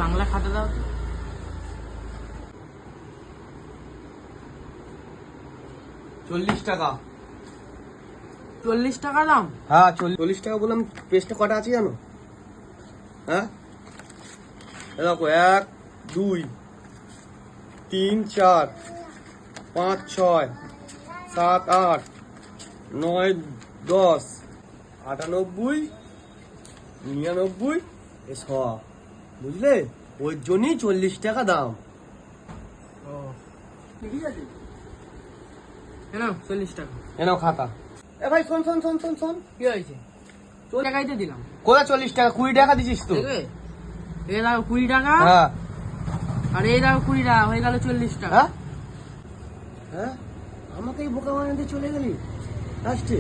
বাংলা খাতা দাও তো। 40 টাকা। 40 টাকা দাম? হ্যাঁ 40 টাকা বললাম। পেজটা কটা আছে জানো? হ্যাঁ দেখো 1 2 3 4 5 6 7 8 9 10 98 99 100, বুঝলে? ওই জন্যই 40 টাকা দাম। ও ঠিক আছে, কেন 40 টাকা? এনাও খাতা। এ ভাই শোন শোন শোন শোন শোন, কি হয়েছে? 40 টাকাই তো দিলাম। কোথা 40 টাকা? 20 টাকা দিছিস তো। দেখবে, এই দাও 20 টাকা, হ্যাঁ আর এই দাও 20 টাকা, হয়ে গেল 40 টাকা। হ্যাঁ হ্যাঁ, আমাকেই বোকা বানাতে চলে গেলি লাস্টে।